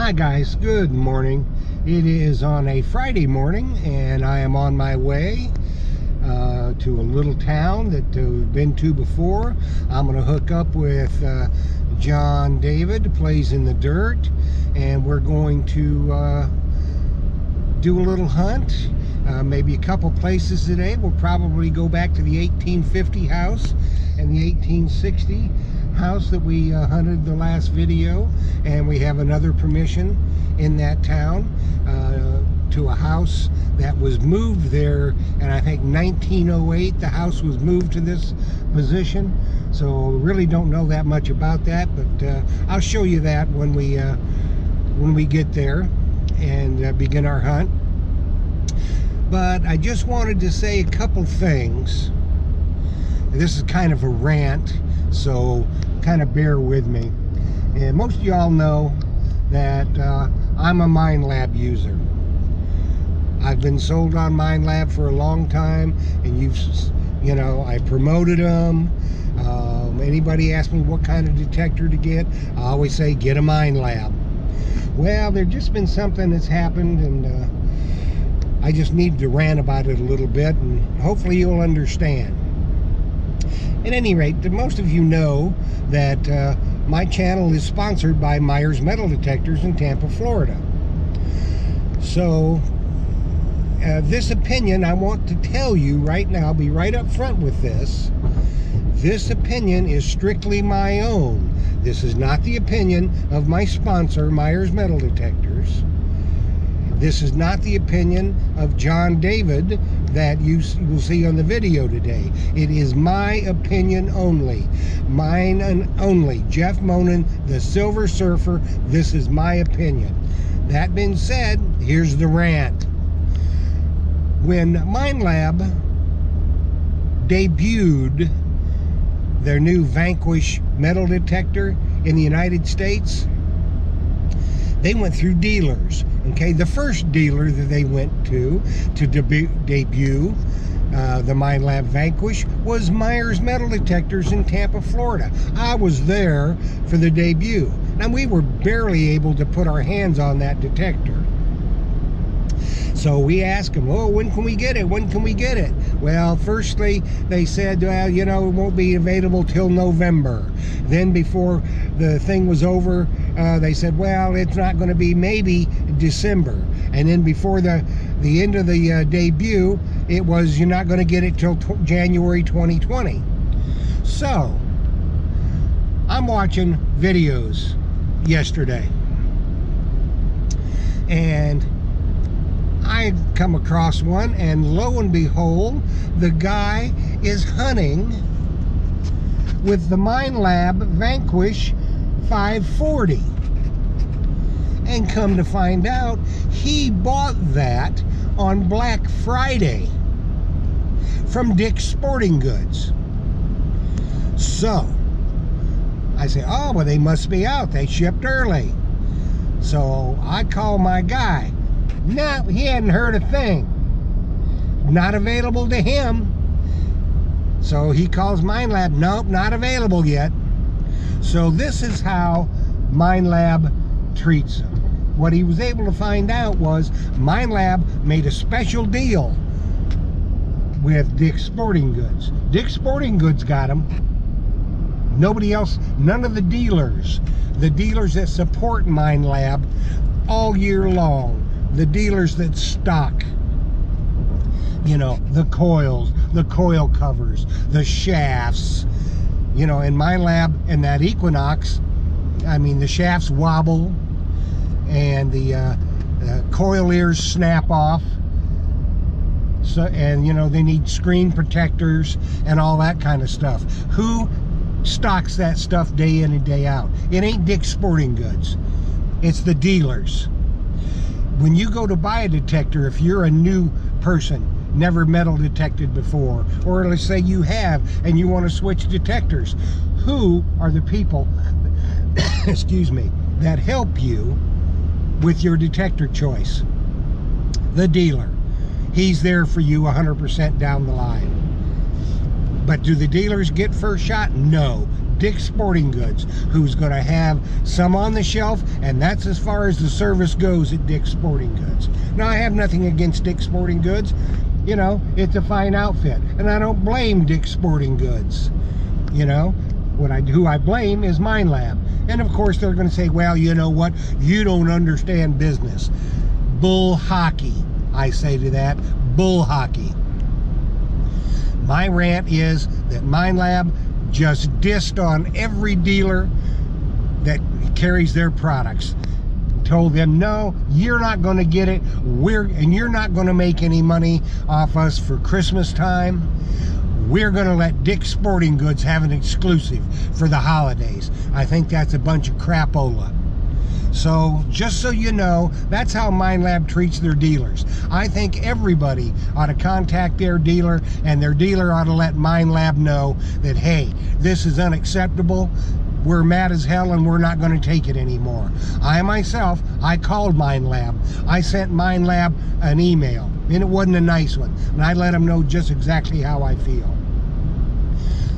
Hi guys, good morning. It is on a Friday morning and I am on my way to a little town that we've been to before. I'm going to hook up with John David, plays in the dirt, and we're going to do a little hunt, maybe a couple places today. We'll probably go back to the 1850 house and the 1860 house that we hunted the last video, and we have another permission in that town to a house that was moved there, and I think 1908 the house was moved to this position. So really don't know that much about that, but I'll show you that when we get there and begin our hunt. But I just wanted to say a couple things. This is kind of a rant, so kind of bear with me. And most of y'all know that I'm a minelab user. I've been sold on minelab for a long time, and you know, I promoted them. Anybody asks me what kind of detector to get, I always say get a minelab. Well, there's just been something that's happened, and I just need to rant about it a little bit, and hopefully you'll understand. At any rate, most of you know that my channel is sponsored by Myers Metal Detectors in Tampa, Florida. So this opinion, I want to tell you right now, I'll be right up front with this. This opinion is strictly my own. This is not the opinion of my sponsor, Myers Metal Detectors. This is not the opinion of John David that you will see on the video today. It is my opinion only. Mine and only. Jeff Monin, the Silver Surfer. This is my opinion. That being said, here's the rant. When minelab debuted their new Vanquish metal detector in the United States, they went through dealers. Okay, the first dealer that they went to debut the minelab Vanquish was Myers Metal Detectors in Tampa, Florida. I was there for the debut. Now, we were barely able to put our hands on that detector. So we asked them, oh, when can we get it? When can we get it? Well, firstly, they said, well, you know, it won't be available till November. Then before the thing was over, they said, well, it's not going to be maybe December. And then before the end of the debut, it was, you're not going to get it till January 2020. So I'm watching videos yesterday, and I come across one, and lo and behold, the guy is hunting with the minelab Vanquish 540. And come to find out, he bought that on Black Friday from Dick's Sporting Goods. So I say, oh, well, they must be out. They shipped early. So I call my guy. No, he hadn't heard a thing. Not available to him. So he calls minelab. Nope, not available yet. So this is how minelab treats him. What he was able to find out was minelab made a special deal with Dick's Sporting Goods. Dick's Sporting Goods got him. Nobody else, none of the dealers that support minelab all year long. The dealers that stock, you know, the coils, the coil covers, the shafts, you know, in minelab and that Equinox, I mean, the shafts wobble and the coil ears snap off. So, and you know, they need screen protectors and all that kind of stuff. Who stocks that stuff day in and day out? It ain't Dick's Sporting Goods. It's the dealers. When you go to buy a detector, if you're a new person, never metal detected before, or let's say you have and you want to switch detectors, who are the people excuse me, that help you with your detector choice? The dealer. He's there for you 100% down the line. But do the dealers get first shot? No. Dick's Sporting Goods, who's going to have some on the shelf, and that's as far as the service goes at Dick's Sporting Goods. Now, I have nothing against Dick's Sporting Goods. You know, it's a fine outfit, and I don't blame Dick's Sporting Goods. You know, who I blame is minelab. And of course, they're going to say, well, you know what? You don't understand business. Bull hockey, I say to that. Bull hockey. My rant is that minelab just dissed on every dealer that carries their products. Told them, no, you're not going to get it. And you're not going to make any money off us for Christmas time. We're going to let Dick's Sporting Goods have an exclusive for the holidays. I think that's a bunch of crapola. So, just so you know, that's how minelab treats their dealers. I think everybody ought to contact their dealer, and their dealer ought to let minelab know that, hey, this is unacceptable. We're mad as hell, and we're not going to take it anymore. I called minelab. I sent minelab an email, and it wasn't a nice one. And I let them know just exactly how I feel.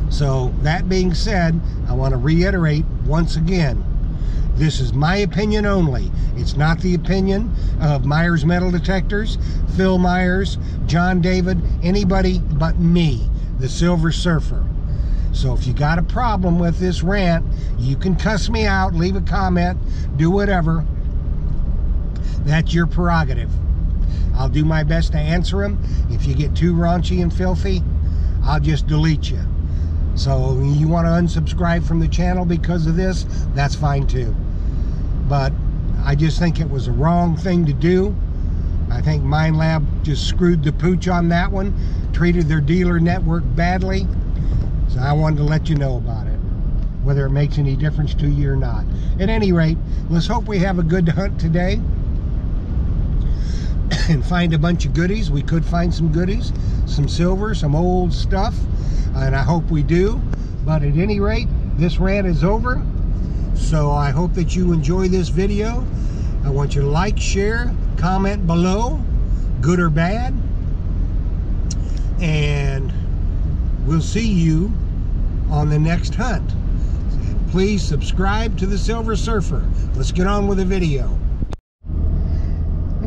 So, that being said, I want to reiterate once again, this is my opinion only. It's not the opinion of Myers Metal Detectors, Phil Myers, John David, anybody but me, the Silver Surfer. So if you got a problem with this rant, you can cuss me out, leave a comment, do whatever. That's your prerogative. I'll do my best to answer them. If you get too raunchy and filthy, I'll just delete you. So you want to unsubscribe from the channel because of this, that's fine too. But I just think it was a wrong thing to do. I think minelab just screwed the pooch on that one, treated their dealer network badly. So I wanted to let you know about it, whether it makes any difference to you or not. At any rate, let's hope we have a good hunt today and find a bunch of goodies. We could find some goodies, some silver, some old stuff, and I hope we do. But at any rate, this rant is over. So I hope that you enjoy this video. I want you to like, share, comment below, good or bad. And we'll see you on the next hunt. Please subscribe to the Silver Surfer. Let's get on with the video.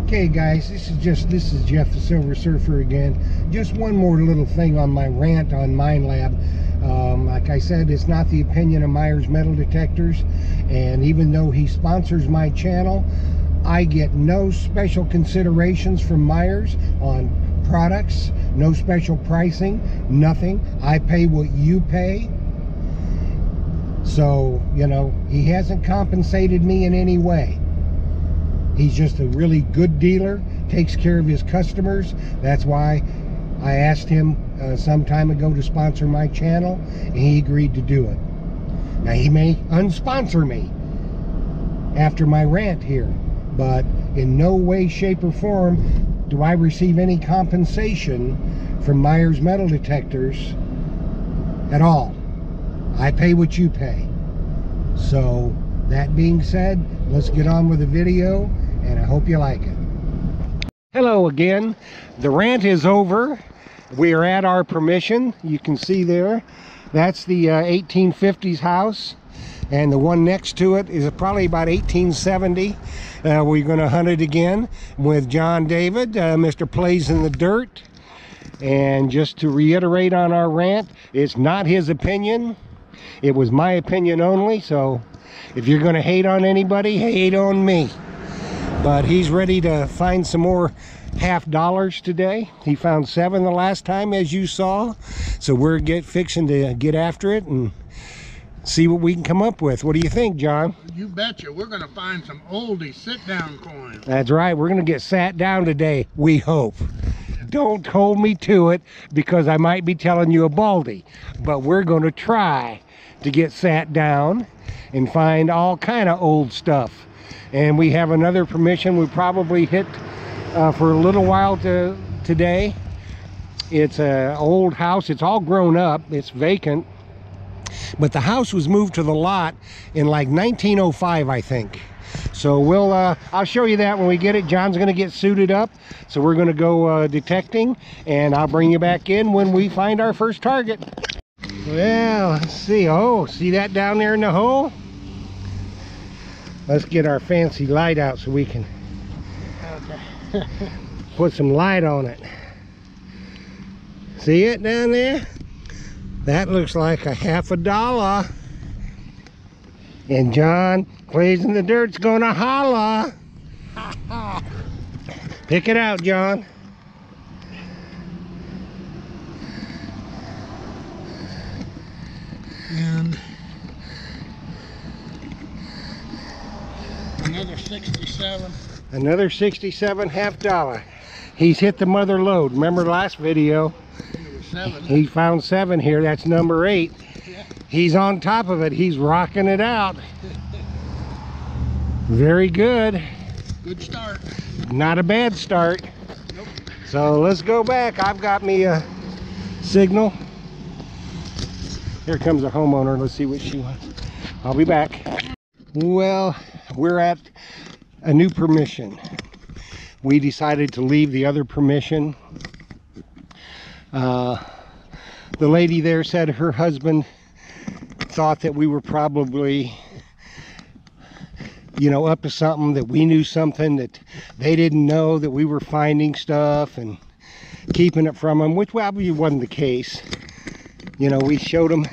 Okay guys, this is Jeff the Silver Surfer again. Just one more little thing on my rant on minelab. Like I said, it's not the opinion of Myers Metal Detectors, and even though he sponsors my channel, I get no special considerations from Myers on products, no special pricing, nothing. I pay what you pay. So, you know, he hasn't compensated me in any way. He's just a really good dealer, takes care of his customers. That's why I asked him some time ago to sponsor my channel, and he agreed to do it. Now, he may unsponsor me after my rant here, but in no way, shape, or form do I receive any compensation from Myers Metal Detectors at all. I pay what you pay. So, that being said, let's get on with the video, and I hope you like it. Hello again. The rant is over. We are at our permission. You can see there, that's the 1850s house, and the one next to it is probably about 1870. We're going to hunt it again with John David, Mr. Plays in the Dirt. And just to reiterate on our rant, it's not his opinion. It was my opinion only. So if you're going to hate on anybody, hate on me. But he's ready to find some more $50 today. He found 7 the last time, as you saw. So we're fixing to get after it and see what we can come up with. What do you think, John? You betcha. We're going to find some oldie sit-down coins. That's right. We're going to get sat down today, we hope. Don't hold me to it, because I might be telling you a baldy. But we're going to try to get sat down and find all kind of old stuff. And we have another permission we probably hit for a little while today. It's an old house. It's all grown up. It's vacant. But the house was moved to the lot in like 1905, I think. So we'll I'll show you that when we get it. John's going to get suited up. So we're going to go detecting, and I'll bring you back in when we find our first target. Well, let's see. Oh, see that down there in the hole? Let's get our fancy light out so we can put some light on it. See it down there? That looks like a $50. And John plays in the dirt's gonna holla. Pick it out, John. And another 67. Another 67 $50. He's hit the mother lode. Remember last video? Number 7. He found 7 here. That's number 8. Yeah. He's on top of it. He's rocking it out. Very good. Good start. Not a bad start. Nope. So let's go back. I've got me a signal. Here comes the homeowner. Let's see what she wants. I'll be back. Well, we're at a new permission. We decided to leave the other permission. The lady there said her husband thought that we were probably, you know, up to something, that we knew something that they didn't know, that we were finding stuff and keeping it from them, which probably wasn't the case. You know, we showed him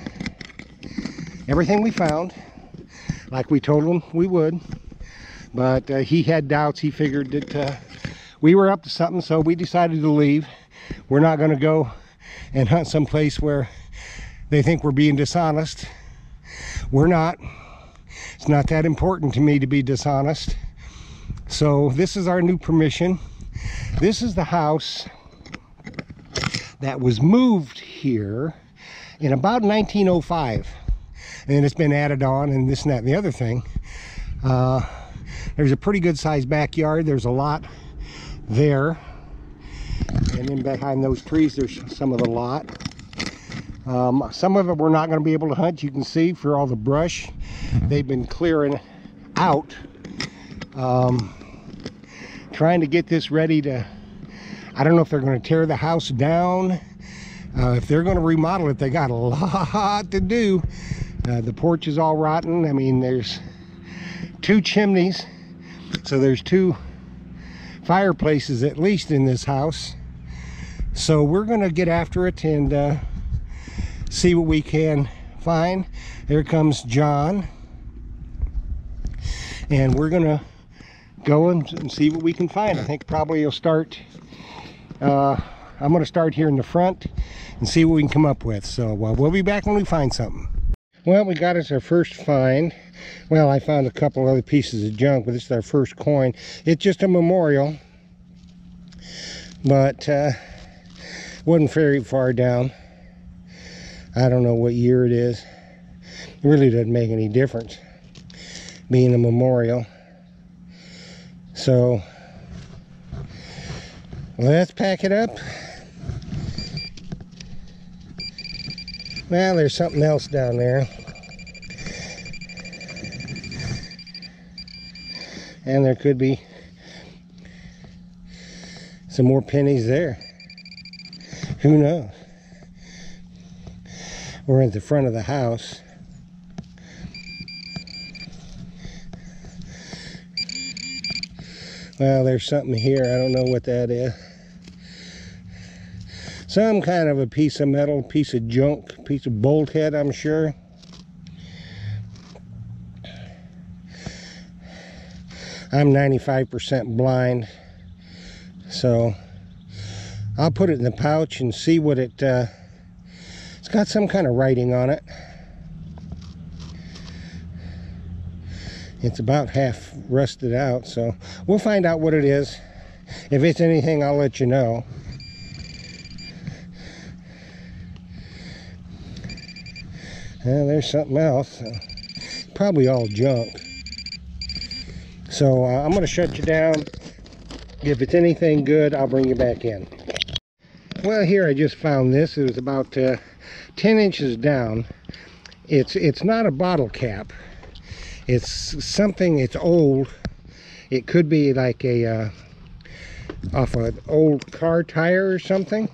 everything we found, like we told him we would, but he had doubts. He figured that we were up to something, so we decided to leave. We're not going to go and hunt someplace where they think we're being dishonest. We're not. It's not that important to me to be dishonest. So this is our new permission. This is the house that was moved here in about 1905, and it's been added on and this and that and the other thing. There's a pretty good sized backyard. There's a lot there, and then behind those trees there's some of the lot. Some of it we're not going to be able to hunt. You can see for all the brush they've been clearing out, trying to get this ready to, I don't know if they're going to tear the house down. If they're going to remodel it, they got a lot to do. The porch is all rotten. I mean, there's 2 chimneys, so there's 2 fireplaces at least in this house. So we're going to get after it and see what we can find. There comes John, and we're going to go and see what we can find. I think probably you'll start, I'm going to start here in the front and see what we can come up with. So we'll be back when we find something. Well, we got us our first find. Well, I found a couple other pieces of junk, but this is our first coin. It's just a memorial, but wasn't very far down. I don't know what year it is. It really doesn't make any difference, being a memorial. So let's pack it up. Well, there's something else down there. And there could be some more pennies there. Who knows? We're at the front of the house. Well, there's something here. I don't know what that is. Some kind of a piece of metal, piece of junk, piece of bolt head, I'm sure. I'm 95% blind, so I'll put it in the pouch and see what it, it's got some kind of writing on it. It's about half rusted out, so we'll find out what it is. If it's anything, I'll let you know. There's something else, probably all junk. So I'm going to shut you down. If it's anything good, I'll bring you back in. Well, here I just found this. It was about 10 inches down. It's not a bottle cap. It's something, it's old. It could be like a off an old car tire or something,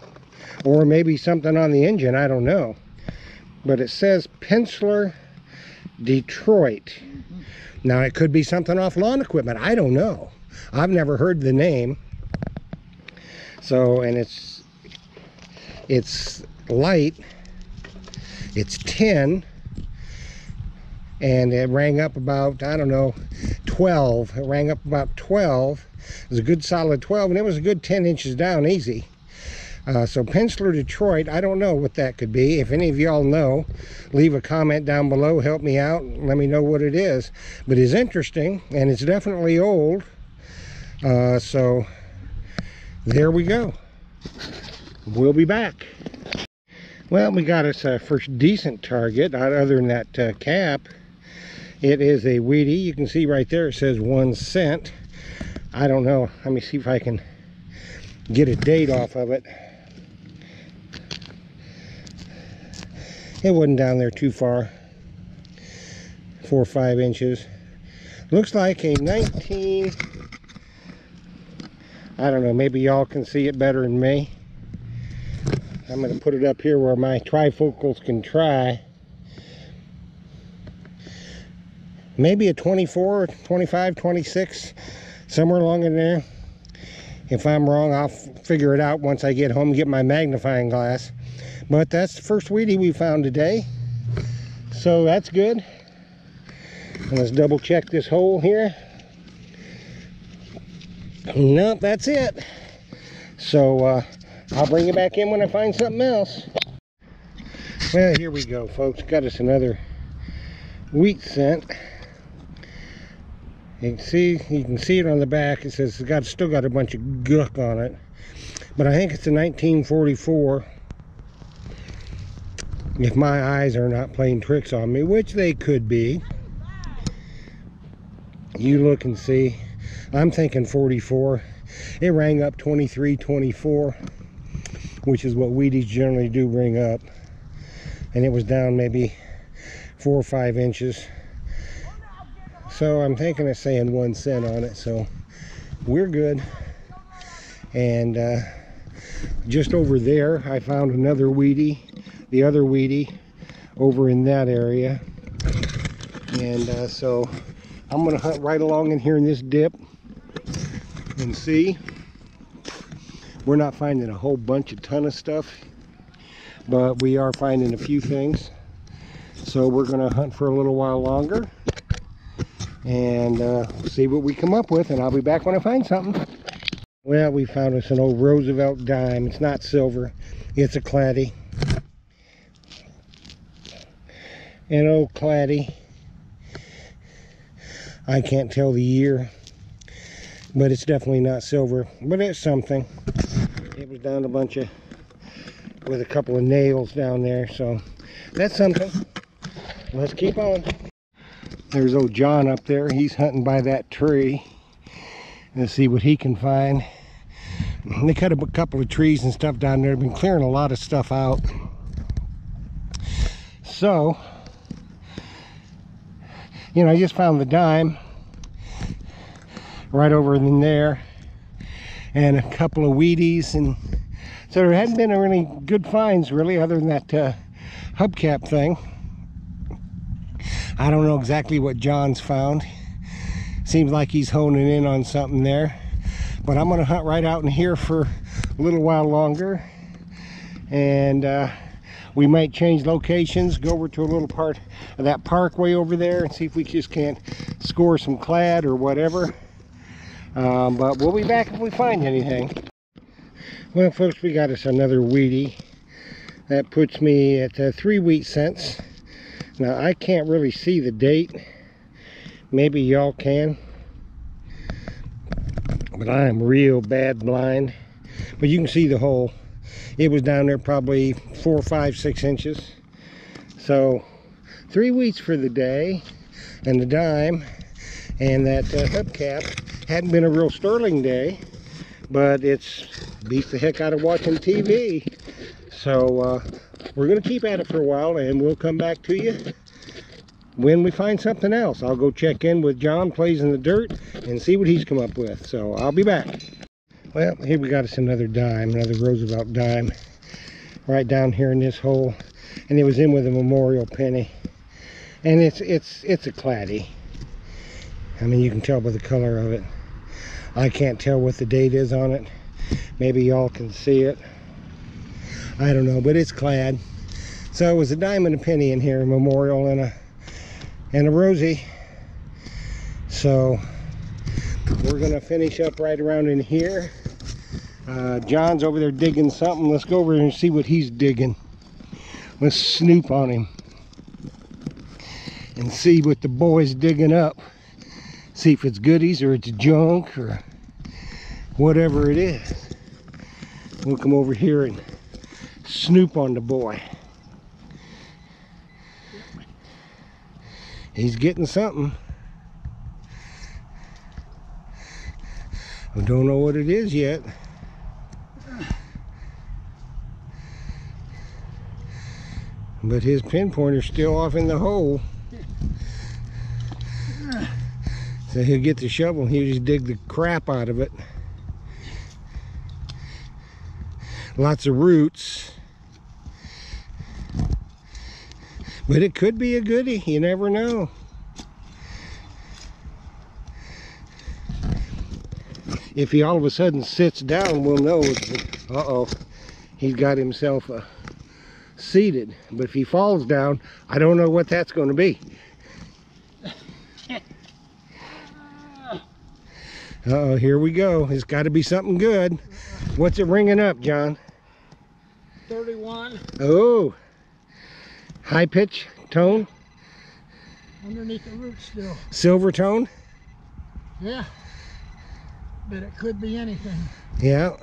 or maybe something on the engine, I don't know. but it says Penciler Detroit. Now it could be something off lawn equipment. I don't know. I've never heard the name. So, and it's light. It's 10. And it rang up about, I don't know, 12. It rang up about 12. It was a good solid 12, and it was a good 10 inches down easy. So Penciler Detroit, I don't know what that could be. If any of y'all know, leave a comment down below, help me out, and let me know what it is. But it's interesting, and it's definitely old. So there we go. We'll be back. Well, we got us our first decent target, other than that cap. It is a weedy. You can see right there it says 1 cent. I don't know. Let me see if I can get a date off of it. It wasn't down there too far. 4 or 5 inches. Looks like a 19... I don't know, maybe y'all can see it better than me. I'm going to put it up here where my trifocals can try. Maybe a 24, 25, 26, somewhere along in there. If I'm wrong, I'll figure it out once I get home and get my magnifying glass. But that's the first weedy we found today. So that's good. And let's double check this hole here. Nope, that's it. So I'll bring it back in when I find something else. Well, here we go, folks. Got us another wheat scent. You can see it on the back. It says it's still got a bunch of guck on it, but I think it's a 1944. If my eyes are not playing tricks on me, which they could be. You look and see. I'm thinking 44. It rang up 23, 24, which is what Wheaties generally do ring up, and it was down maybe 4 or 5 inches. So I'm thinking of saying 1 cent on it, so we're good. And just over there I found another weedy, the other weedy over in that area. And so I'm gonna hunt right along in here in this dip and see. We're not finding a whole ton of stuff, but we are finding a few things. So we're gonna hunt for a little while longer and see what we come up with, and I'll be back when I find something. Well, we found us an old Roosevelt dime. It's not silver, it's a claddy. An old claddy. I can't tell the year, but it's definitely not silver, but it's something. It was down with a couple of nails down there, so that's something. Let's keep on. There's old John up there. He's hunting by that tree. Let's see what he can find. They cut a couple of trees and stuff down there. They've been clearing a lot of stuff out. So, you know, I just found the dime right over in there, and a couple of Wheaties, and so there hadn't been any good finds really, other than that hubcap thing. I don't know exactly what John's found. Seems like he's honing in on something there, but I'm gonna hunt right out in here for a little while longer, and we might change locations, go over to a little part of that parkway over there and see if we just can't score some clad or whatever. But we'll be back if we find anything. Well, folks, we got us another weedy. That puts me at 3 wheat cents. Now, I can't really see the date. Maybe y'all can, but I am real bad blind. But you can see the hole. It was down there probably 4, 5, 6 inches. So 3 wheats for the day, and the dime, and that hubcap. Hadn't been a real sterling day, but it's beats the heck out of watching TV. So we're gonna keep at it for a while, and we'll come back to you when we find something else. I'll go check in with John Plays in the Dirt and see what he's come up with. So I'll be back. Well, here we got us another dime, another Roosevelt dime, right down here in this hole. and it was in with a memorial penny. And it's a claddy. I mean, you can tell by the color of it. I can't tell what the date is on it. Maybe y'all can see it. I don't know, but it's clad. So it was a dime and a penny in here, a memorial and a rosy. So we're gonna finish up right around in here. John's over there digging something. Let's go over there and see what he's digging. Let's snoop on him and see what the boy's digging up. See if it's goodies or it's junk or whatever it is. We'll come over here and snoop on the boy. He's getting something. I don't know what it is yet. But his pinpointer's still off in the hole. So he'll get the shovel and he'll just dig the crap out of it. Lots of roots. But it could be a goodie, you never know. If he all of a sudden sits down, we'll know. Uh-oh, he's got himself seated. But if he falls down, I don't know what that's going to be. Uh-oh, here we go. It's got to be something good. What's it ringing up, John? 31. Oh, high pitch tone? Underneath the root still. Silver tone? Yeah. But it could be anything. Yeah.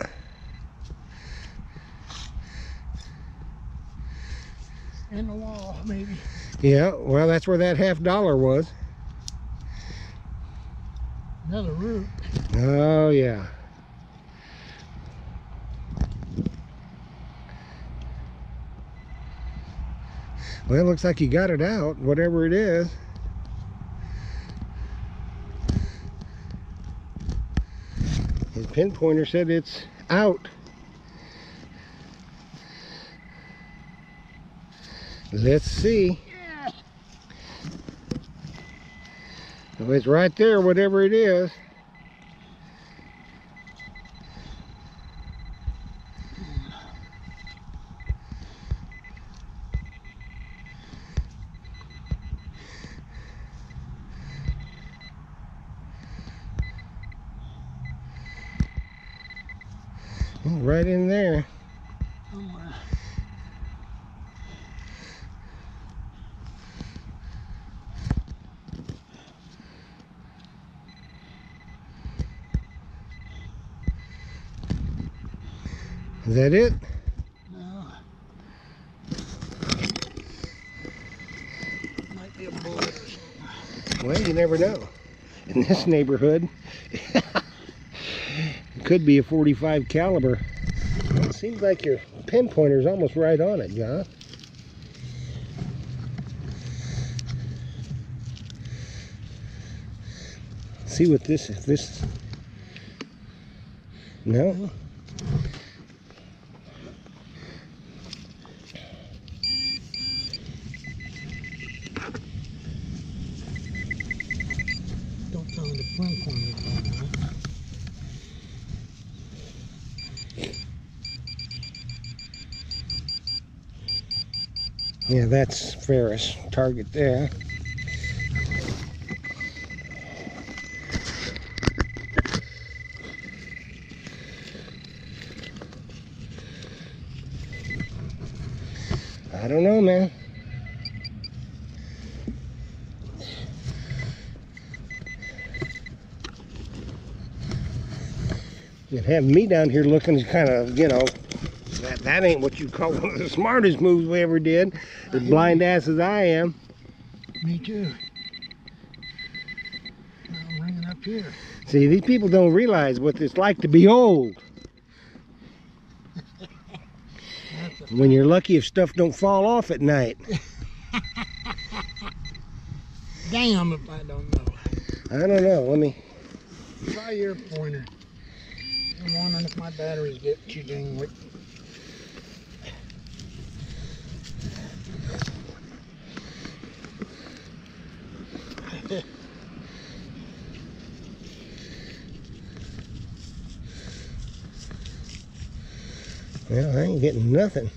In the wall, maybe. Yeah, well, that's where that $50 was. Another root. Oh, yeah. Well, it looks like you got it out, whatever it is. His pinpointer said it's out. Let's see. Yeah. Oh, it's right there, whatever it is. Right in there. Is that it? No. Might be a bullet or something. Well, you never know. In this neighborhood, it could be a 45 caliber. Well, it seems like your pinpointer's almost right on it, John. See what this is. This. No. Don't tell me the pinpointer's on that. Yeah, that's Ferris target there. I don't know, man. And having me down here looking kind of, you know, that ain't what you call one of the smartest moves we ever did. As blind ass as I am. Me too. I'm ringing up here. See, these people don't realize what it's like to be old. When you're lucky if stuff don't fall off at night. Damn if I don't know. I don't know. Let me. Try your pointer. I'm wondering if my batteries get too dang weak. Well, I ain't getting nothing.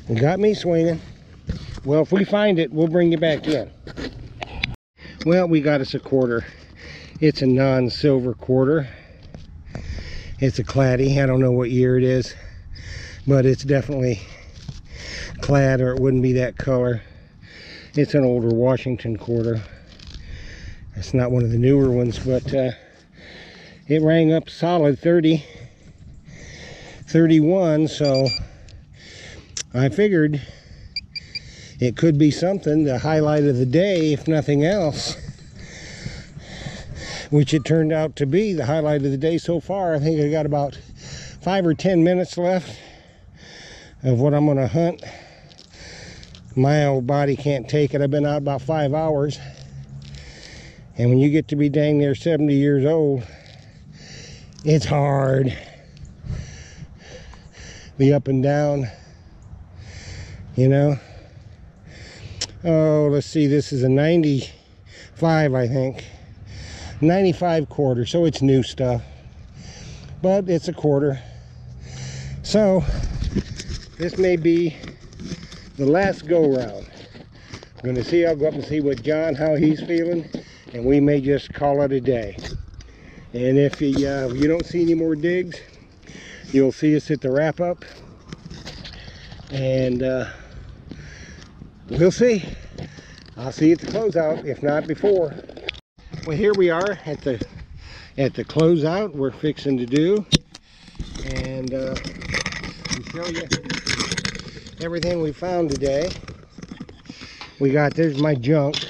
It got me swinging. Well, if we find it, we'll bring you back in. Well, we got us a quarter. It's a non-silver quarter. It's a claddy. I don't know what year it is, but it's definitely clad, or it wouldn't be that color. It's an older Washington quarter. It's not one of the newer ones, but it rang up solid 30, 31, so I figured it could be something, the highlight of the day, if nothing else, which it turned out to be the highlight of the day so far. I think I got about 5 or 10 minutes left of what I'm going to hunt. My old body can't take it. I've been out about 5 hours, and when you get to be dang near 70 years old, it's hard. The up and down, you know. Oh, let's see, this is a 95, I think. 95 quarter, so it's new stuff, but it's a quarter. So this may be the last go round. I'm going to see, I'll go up and see what John, how he's feeling, and we may just call it a day. And if you don't see any more digs, you'll see us at the wrap up, and we'll see. I'll see you at the closeout, if not before. Well, here we are at the closeout we're fixing to do, and I'll show you everything we found today. We got, there's my junk,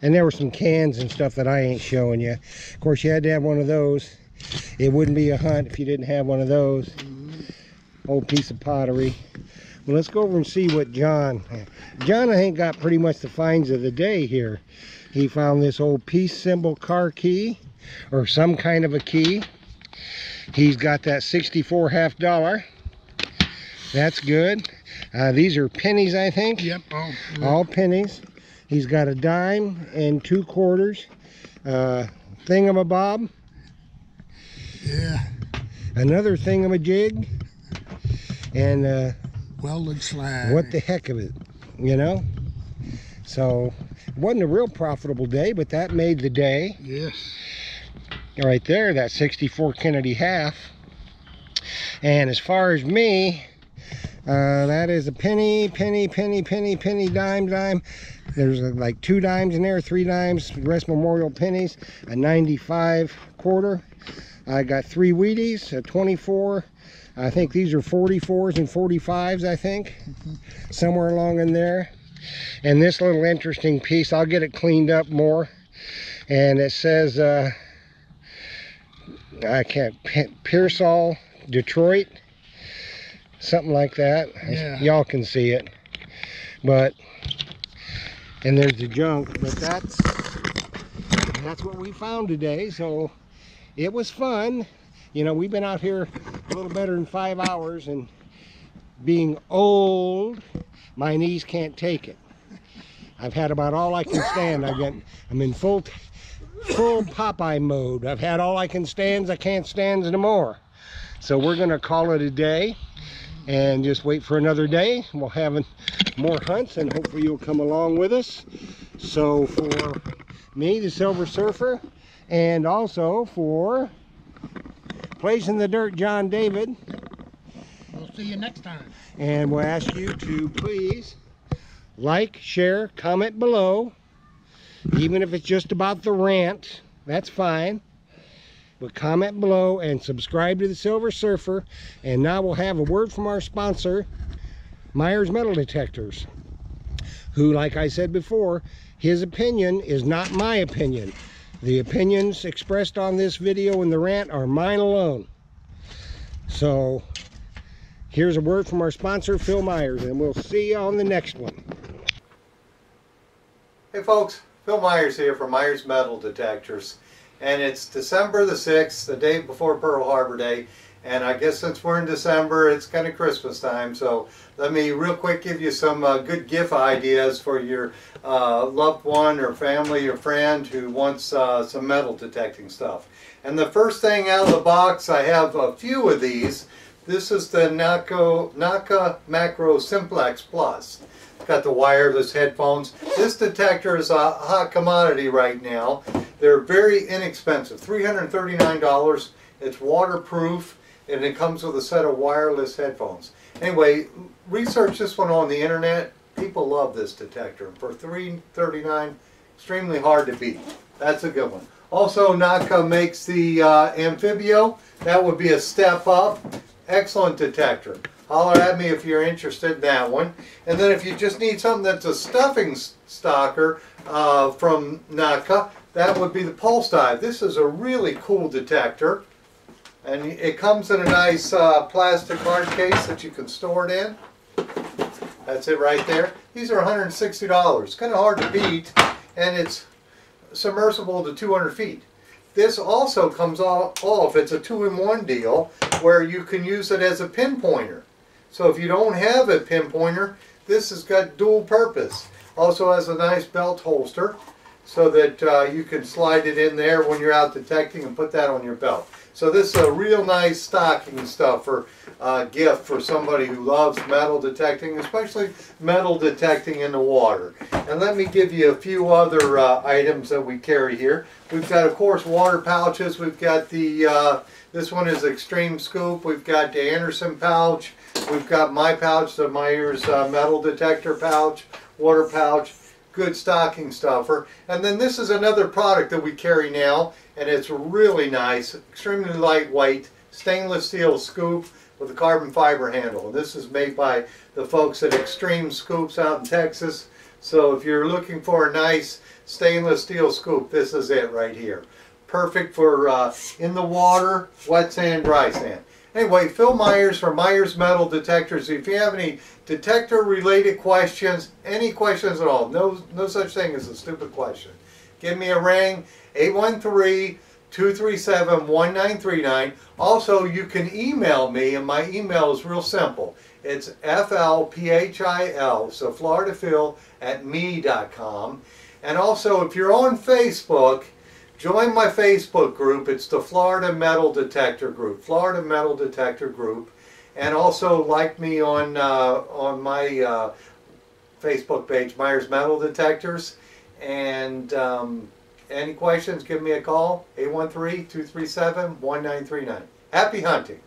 and there were some cans and stuff that I ain't showing you. Of course, you had to have one of those. It wouldn't be a hunt if you didn't have one of those. Old piece of pottery. Well, let's go over and see what John, I think, got pretty much the finds of the day here. He found this old peace symbol car key, or some kind of a key. He's got that 64 half dollar. That's good. These are pennies, I think. Yep. All pennies. He's got a dime and 2 quarters. Thingamabob. Yeah. Another thingamajig. And welded slag. what the heck of it, you know? So it wasn't a real profitable day, but that made the day. Yes. Right there, that 64 Kennedy half. And as far as me, that is a penny, dime. There's like 2 dimes in there, 3 dimes, the rest memorial pennies, a 95 quarter. I got 3 Wheaties, a 24. I think these are 44s and 45s, I think. Somewhere along in there. And this little interesting piece, I'll get it cleaned up more. And it says, Pearsall, Detroit. Something like that. Yeah. Y'all can see it. But, and there's the junk. But that's what we found today. So it was fun. You know, we've been out here a little better than 5 hours, and being old, my knees can't take it. I've had about all I can stand. I'm in full Popeye mode. I've had all I can stand. I can't stand no more. So we're gonna call it a day and just wait for another day. We'll have more hunts, and hopefully you'll come along with us. So for me, the Silver Surfer, and also for Place in the Dirt, John David. We'll see you next time. And we'll ask you to please like, share, comment below. Even if it's just about the rant, that's fine. But comment below and subscribe to the Silver Surfer. And now we'll have a word from our sponsor, Myers Metal Detectors, who, like I said before, his opinion is not my opinion. The opinions expressed on this video and the rant are mine alone. So here's a word from our sponsor, Phil Myers, and we'll see you on the next one. Hey folks, Phil Myers here from Myers Metal Detectors. and it's December the 6th, the day before Pearl Harbor Day. And I guess since we're in December, it's kind of Christmas time, so let me real quick give you some good gift ideas for your loved one or family or friend who wants some metal detecting stuff. And the first thing out of the box, I have a few of these. This is the Naka Macro Simplex Plus. It's got the wireless headphones. This detector is a hot commodity right now. They're very inexpensive, $339. It's waterproof, and it comes with a set of wireless headphones. Anyway, research this one on the internet. People love this detector. For $339, extremely hard to beat. That's a good one. Also, Naka makes the Amphibio. That would be a step up. Excellent detector. Holler at me if you're interested in that one. And then if you just need something that's a stuffing stalker from Naka, that would be the Pulse Dive. This is a really cool detector. And it comes in a nice plastic hard case that you can store it in. That's it right there. These are $160. Kind of hard to beat, and it's submersible to 200 feet. This also comes off. It's a 2-in-1 deal where you can use it as a pinpointer. So if you don't have a pinpointer, this has got dual purpose. Also has a nice belt holster so that you can slide it in there when you're out detecting and put that on your belt. So this is a real nice stocking stuffer gift for somebody who loves metal detecting, especially metal detecting in the water. And let me give you a few other items that we carry here. We've got, of course, water pouches. We've got the, this one is Extreme Scoop. We've got the Anderson pouch. We've got my pouch, the Myers metal detector pouch, water pouch. Good stocking stuffer. And then this is another product that we carry now, and it's really nice, extremely lightweight, stainless steel scoop with a carbon fiber handle. And this is made by the folks at Extreme Scoops out in Texas. So if you're looking for a nice stainless steel scoop, this is it right here. Perfect for in the water, wet sand, dry sand. Anyway, Phil Myers from Myers Metal Detectors. If you have any detector-related questions, any questions at all, no such thing as a stupid question, give me a ring, 813-237-1939. Also, you can email me, and my email is real simple. It's FLPHIL, so FloridaPhil @me.com. And also, if you're on Facebook, join my Facebook group. It's the Florida Metal Detector Group. Florida Metal Detector Group. And also like me on my Facebook page, Myers Metal Detectors. And any questions, give me a call, 813-237-1939. Happy hunting.